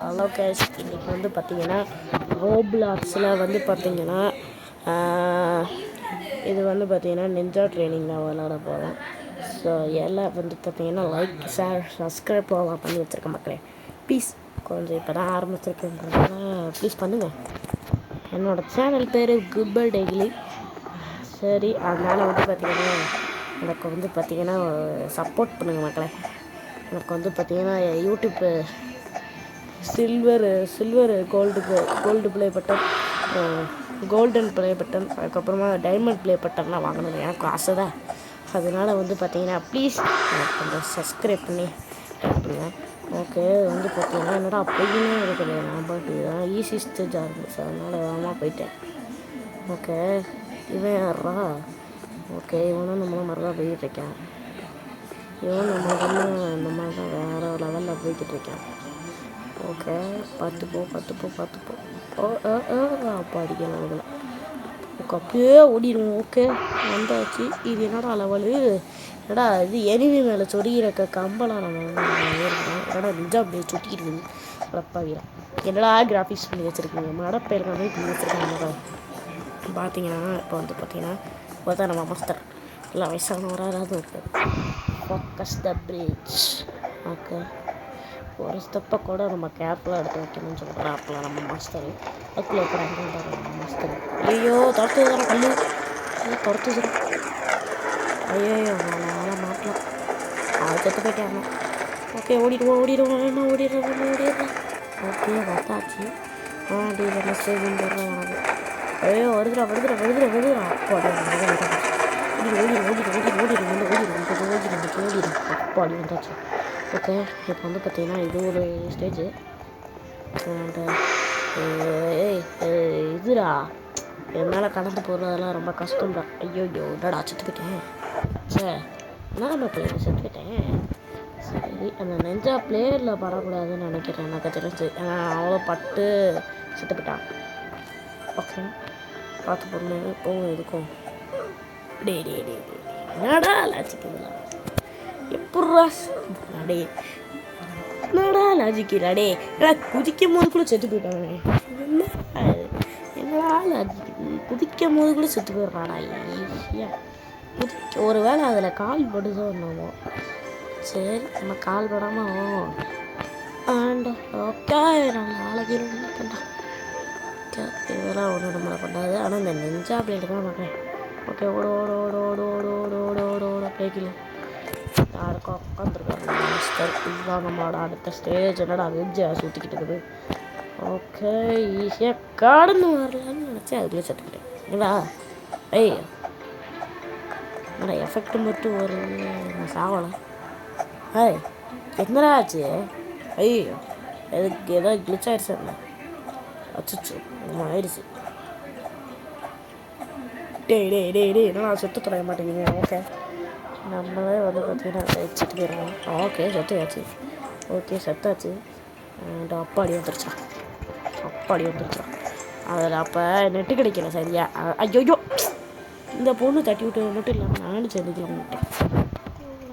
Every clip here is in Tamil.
ஹலோ கேஷ், இன்றைக்கி வந்து பார்த்திங்கன்னா ரோப்ளாக்ஸில் வந்து பார்த்திங்கன்னா இது வந்து பார்த்திங்கன்னா நிஞ்சா ட்ரைனிங் நான் விளாட போகிறேன். ஸோ எல்லாம் வந்து பார்த்திங்கன்னா லைக், ஷேர், சப்ஸ்கிரைப் பண்ணி வச்சுருக்கேன் மக்களே. ப்ளீஸ் கொஞ்சம் இப்போ தான் ஆரம்பிச்சிருக்கேன்றதுனால ப்ளீஸ் பண்ணுங்கள். என்னோடய சேனல் பேர் குப்பல் டெய்லி. சரி, அதனால் வந்து பார்த்திங்கன்னா எனக்கு வந்து பார்த்திங்கன்னா சப்போர்ட் பண்ணுங்கள் மக்களே. எனக்கு வந்து பார்த்திங்கன்னா YouTube silver gold play button, golden play button, அதுக்கப்புறமா டைமண்ட் ப்ளே பட்டன்லாம் வாங்கணும் எனக்கு ஆசை தான். அதனால் வந்து பார்த்தீங்கன்னா ப்ளீஸ் எனக்கு கொஞ்சம் சப்ஸ்கிரைப் பண்ணி பண்ணுங்கள். ஓகே, வந்து பார்த்தீங்கன்னா என்னடா அப்படியே இருக்குது, நான் பாட்டு ஈஸி ஸ்டேஜாக இருந்துச்சு, அதனால் வேகமாக போயிட்டேன். ஓகே, இவன் யாரா? ஓகே, இவனும் நம்மளும் மாதிரி தான் போய்கிட்டு இருக்கேன். இவன் நம்ம மாதிரி தான் வேறு லெவலில் போய்கிட்டு இருக்கேன். ஓகே, பார்த்துப்போ. அப்போ அடிக்கலாம் இதில். அப்படியே ஓடிடுவோம். ஓகே, வந்தாச்சு. இது என்னடா லெவலு? என்னடா இது எனிமி மேலே சொருகிற கம்பெல்லாம் நம்ம ஏறிக்கிறோம். என்னடா நிஜா அப்படியே சுட்டிக்கிட்டு இருக்குது. அடப்பாவியா, என்னடா கிராஃபிக்ஸ் பண்ணி வச்சுருக்கீங்க, மடப்பேர் மாதிரி பண்ணி வச்சுருக்காங்க. பார்த்தீங்கன்னா இப்போ வந்து பார்த்தீங்கன்னா பார்த்தா நம்ம மாஸ்டர் எல்லாம் வயசானவராக இருக்குது. Focus the bridge. ஓகே, ஒரு ஸ்டெப்பை கூட நம்ம கேர்ஃபுல்லாக எடுத்து வைக்கணும்னு சொல்கிறேன். அப்போலாம் நம்ம மாஸ்டர் அதுக்குள்ளே இருக்கிறாங்க நம்ம மாஸ்டர். ஐயோ, துரத்துதுறான் கல்லு, துரத்துதுறான். ஐயோ, நான் மாட்டலாம். அது செத்து போயிட்டாங்க. ஓகே, ஓடிடுறேன். ஓகே, வந்தாச்சு. அப்படி சேவிங் போடுறேன் எனக்கு. ஐயோ, வருதுடா. அப்பாடி வந்தாச்சு. ஓகே, இப்போ வந்து பார்த்தீங்கன்னா இது ஒரு ஸ்டேஜு. இதுடா என்னால் கடந்து போகிறதெல்லாம் ரொம்ப கஷ்டம்தான். ஐயோ, என்னடா செத்து போயிட்டேன். சே, என்ன நம்ம பிளேயர் செத்து போயிட்டேன். சரி, அந்த நெஞ்சா பிளேயரில் படக்கூடாதுன்னு நினைக்கிறேன் எனக்கு தெரிஞ்சு. அவ்வளோ பட்டு செத்து போயிட்டான். ஓகே, பார்த்து பொண்ணு போகும் இதுக்கும். டே என்னடா லாஜிக்குதுல எப்பட்றா டே, என்னடா லாஜிக்குடா குதிக்கும் போது கூட செத்து போயிட்டானே. என்னடா லாஜிக்கு, குதிக்கும் போது கூட செத்து போயிடுறாடா ஈஸியாக. ஒரு வேளை அதில் கால் படுதோ என்னமோ. சரி, நம்ம கால் படாமல் ஆண்டா. ஓகே, நான் நாளைக்கு பண்ணா. ஓகே, இதெல்லாம் ஒன்றும் நம்மளை பண்ணாது. ஆனால் இந்த நெஞ்சா பிளேடு தான் பார்க்குறேன். ஓகே, ஓட பிளேக்கில் யாருக்கோ உட்காந்துருக்காரு மாஸ்டர். இதுதான் நம்மளோட அடுத்த ஸ்டேஜ். என்னடா வெஜ்ஜை சுற்றிக்கிட்டு இருக்குது. ஓகே, ஈஸியாக கடந்து வரலான்னு நினச்சேன், அதுக்குள்ளே செத்துக்கிட்டேன். என்னடா என்னடா எஃபெக்ட் மட்டும் ஒரு சாவலை. என்னடா ஆச்சு? ஐயோ, எதுக்கு ஏதாவது கிளிச் ஆயிடுச்சு. என்ன அச்சுச்சு ஆயிடுச்சு. டேய் என்னடா செத்து தொலைய மாட்டேங்குது. ஓகே, நம்மளே வந்து பார்த்தீங்கன்னா வச்சுட்டு போயிடுவோம். ஓகே, செத்தாச்சு. அப்பாடி வந்துருச்சான். அதில் அப்போ நெட்டு கிடைக்கல சரியா. ஐயோ, இந்த பொண்ணு தட்டி விட்டு மட்டும் இல்லாமல் நானும் சேர்ந்துக்கலாம் விட்டேன்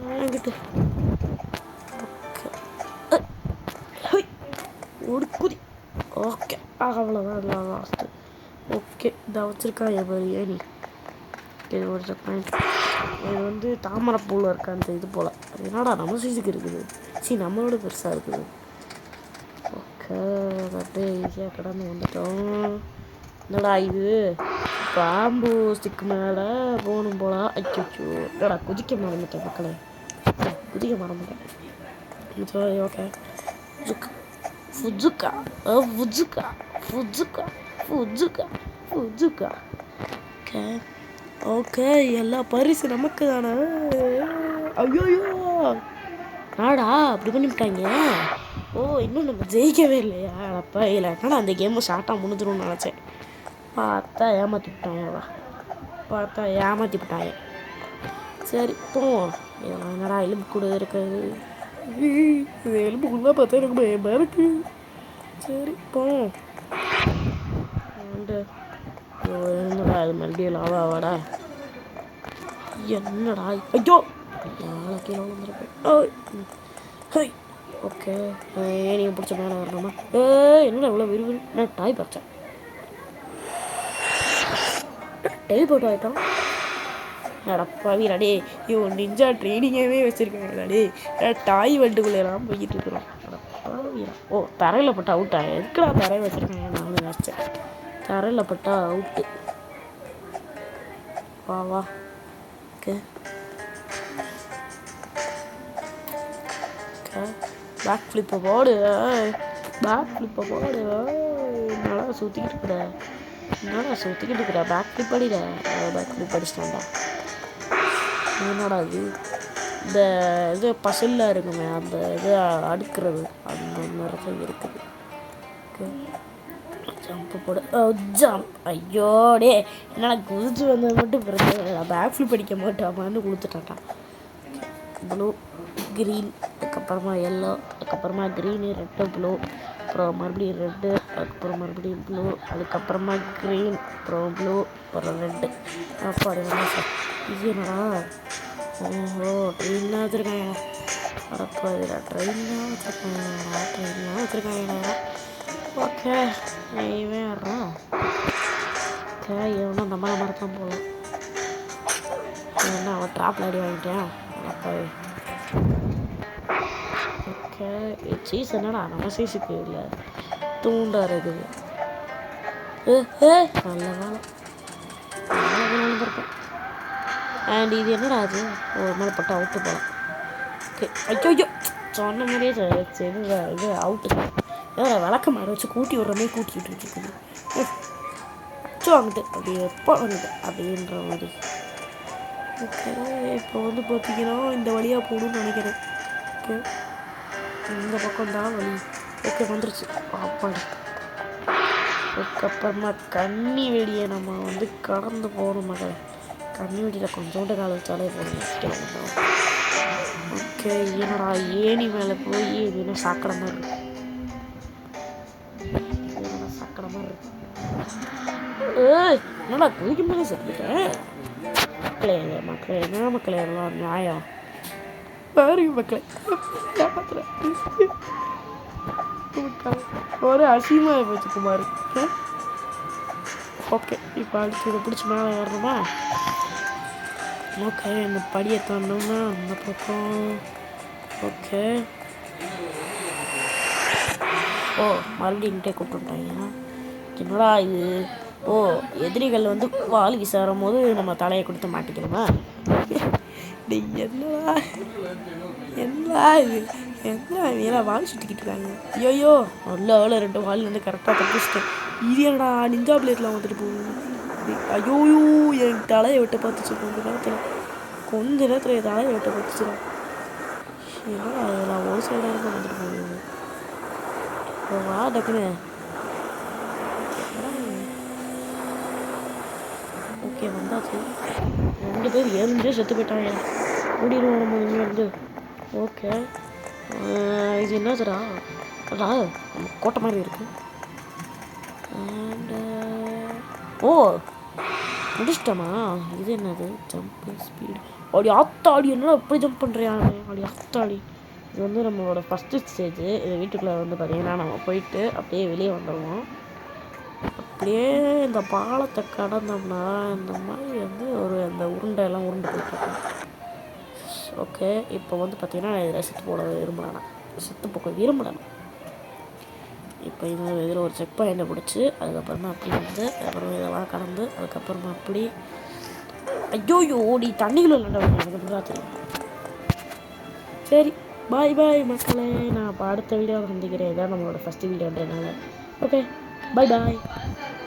வாங்கிட்டு. ஓகே, குதி. ஓகே, அவ்வளோதான் லாஸ்ட்டு. ஓகே, இதை வச்சுருக்கா எவ்வளோ ஏனி. இது ஒரு செகண்ட். இது வந்து தாமரைப்பூவில் இருக்க அந்த இது போல். அது என்னடா நம்ம சைஸுக்கு இருக்குது. நம்மளோட பெருசாக இருக்குது. ஓகே, அப்படியே ஈஸியாக கடந்து வந்துட்டோம். என்னடா இது பாம்பு ஸ்டிக்கு மேலே போகணும் போல. அச்சோ, என்னடா குதிக்க மறந்துட்டேன் மக்களே. சரி, ஓகே. ஃபுஜுக்கா. ஓகே, எல்லா பரிசு நமக்கு தானே. ஐயோ, நாடா அப்படி பண்ணிவிட்டாங்க. இன்னும் நம்ம ஜெயிக்கவே இல்லையா? அப்போ இல்லைன்னா அந்த கேமு ஷார்ட்டாக முடிஞ்சிடும்னு நினச்சேன். பார்த்தா ஏமாற்றி விட்டாங்க. சரி, போவோம். இதெல்லாம் என்னடா எலும்பு கூட இருக்குது. இது எலும்புக்குள்ளே பார்த்தா எனக்கு பயமாக இருக்குது. சரி, போவோம். என்னடா இது மறுபடியும் லாவாடா? என்னடா ஐயோ, நாளைக்கு வந்துருப்பேன். ஓகே நீங்கள் பிடிச்ச மேலே வரணுமா என்னடா இவ்வளோ விறுவிறு நான் டாய் பறிச்சேன் டெலிபோர்ட் ஆகிட்டோம் நடப்பாவிடாடே இவன் நிஞ்சா ட்ரைனிங்காகவே வச்சுருக்காங்கடாடே டாய் வண்டுக்குள்ளேலாம் போய்கிட்டு இருக்கிறோம் நடப்பாவிடா ஓ தரையில் பட்டா அவுட்டா எதுக்குடா தரையில் வச்சுருக்காங்க நானும் நினச்சேன் தரையில் பட்டா அவுட்டு வா வா ஓகே பேக் ஃப்ளிப்பை போடு பேக் ஃப்ளிப்பை போடு நல்லா சுற்றிக்கிட்டு இருக்கிற என்னடா சுற்றிக்கிட்டு இருக்கிற பேக் ஃப்ளிப் அடிடா பேக் ஃப்ளிப் அடிச்சிட்டான்டா என்னடா இது இந்த இது பசிலில் இருக்குமே அந்த இது அடுக்கிறது அந்த நேரத்தில் இருக்குது ஓகே ஜம்ப்பு போடு ஜம்ப் ஐயோடே என்னடா குதிச்சு வந்தது மட்டும் பிரச்சனை பேக் ஃப்ளிப் அடிக்க மாட்டாமான்னு கொடுத்துட்டான்டா ப்ளூ க்ரீன் அதுக்கப்புறமா எல்லோ அதுக்கப்புறமா க்ரீனு ரெட்டு ப்ளூ அப்புறம் மறுபடியும் ரெட்டு அதுக்கப்புறம் மறுபடியும் ப்ளூ அதுக்கப்புறமா க்ரீன் அப்புறம் ப்ளூ அப்புறம் ரெட்டு அப்பாடி வேணா சார் இது என்னடா ஓஹோ ட்ரெயின்லாம் வச்சுருக்காங்க அடப்பா இதுடா ட்ரெயின்லாம் வச்சுருக்காங்க ஓகே இவன் வர்றான் ஓகே இவனும் இந்த மாதிரி தான் போகலாம் என்ன அவன் ட்ராப்பில் அடி வாங்கிட்டேன் அப்போ ஓகே சீஸ் என்னடா நம்ம சீஸுக்கு இல்லை தூண்டாக இருக்குது நல்ல வேலை இருக்கேன் அண்ட் இது என்னடா அது ஒரு மேலே பட்டு அவுட்டு போகலாம் ஓகே ஐயோ சொன்ன மாதிரியே சரி இது அவுட்டு ஏதோ விளக்க மாற வச்சு கூட்டி விட்றமே கூட்டி விட்டுருக்குது அச்சு வாங்கிட்டு அப்படி எப்போ வாங்கிட்டு அப்படின்ற மாதிரி ஓகே இப்போ வந்து பார்த்தீங்கன்னா இந்த வழியாக போகணும்னு நினைக்கிறேன் ஓகே இந்த பக்கம் தான் வழி ஓகே வந்துருச்சு அப்பாடி அதுக்கப்புறமா கன்னி வெடியை நம்ம வந்து கடந்து போகணும் மகள் கன்னி வெடியில் கொஞ்சோண்டு கால வச்சாலே போகணும் ஓகே என்னடா ஏணி மேலே போய் இது என்ன சாக்கடை மாதிரி இருக்கு சாக்கடை மாதிரி இருக்கு என்னடா குதிக்கும் போதே செத்துட்டேன் மக்களே என்ன மக்களே எல்லாம் நியாயம் பாருங்க மக்களே ஒரு அசிங்கமாக போச்சு குமார் ஓகே இப்போ அடுத்து இதை பிடிச்சி மேலே ஏறணுமா ஓகே இந்த படியை தாண்டோம்னா அந்த பக்கம் ஓகே ஓ மறுபடியும் என்கிட்டே கூப்பிட்டுட்டாங்க என்னடா இது ஓ எதிரிகள் வந்து வால் விசாரும் போது நம்ம தலையை கொடுத்து மாட்டிக்கணுமா என்னடா என்ன இது என்ன ஏன்னா வால் சுற்றிக்கிட்டு இருக்காங்க ஐயோ நல்ல ரெண்டு வால் வந்து கரெக்டாக தப்பிச்சிட்டேன் இது என்னடா நிஞ்சா பிளேட்லாம் வந்துட்டு போகுது ஐயோயோ என் தலையை விட்டு பார்த்துச்சு கொஞ்ச நேரத்தில் என் தலையை விட்டு பார்த்துச்சுடா ஏன்னா அதெல்லாம் ஒரு சில நேரம் தான் வந்துட்டு போகுது இப்போ வா டக்குன்னு ஓகே வந்தாச்சு 2 பேர் 7 பேர் செத்து போயிட்டாங்க ஓடிடுவோம் நம்ம இங்கேருந்து ஓகே இது என்னதுடா அதா கோட்டை மாதிரி இருக்கு அண்ட் ஓ முடிச்சிட்டோமா இது என்னது ஜம்ப் ஸ்பீடு அப்படி ஆத்தாடி என்ன எப்படி ஜம்ப் பண்ணுறியாங்க அப்படி ஆத்தாடி இது வந்து நம்மளோட ஃபஸ்ட்டு ஸ்டேஜு இது வீட்டுக்குள்ளே வந்து பார்த்திங்கன்னா நம்ம போயிட்டு அப்படியே வெளியே வந்துடுவோம் அப்படியே இந்த பாலத்தை கடந்தோம்னா இந்த மாதிரி வந்து ஒரு அந்த உருண்டையெல்லாம் உருண்டை போட்டுருக்கோம் ஓகே இப்போ வந்து பார்த்திங்கன்னா நான் இதில் செத்து போட விரும்பலை இப்போ இதில் ஒரு செக் பாயிண்டை பிடிச்சி அதுக்கப்புறமா அப்படி வந்து அப்புறம் இதெல்லாம் கடந்து அதுக்கப்புறமா அப்படி ஐயோயோ ஓடி தண்ணிக்குள்ள எனக்கு தெரியும் சரி பாய் பாய் மக்களே நான் இப்போ அடுத்த வீடியோவில் சந்திக்கிறேன் இதான் நம்மளோட ஃபஸ்ட்டு வீடியோன்றதுனால ஓகே பாய் பாய்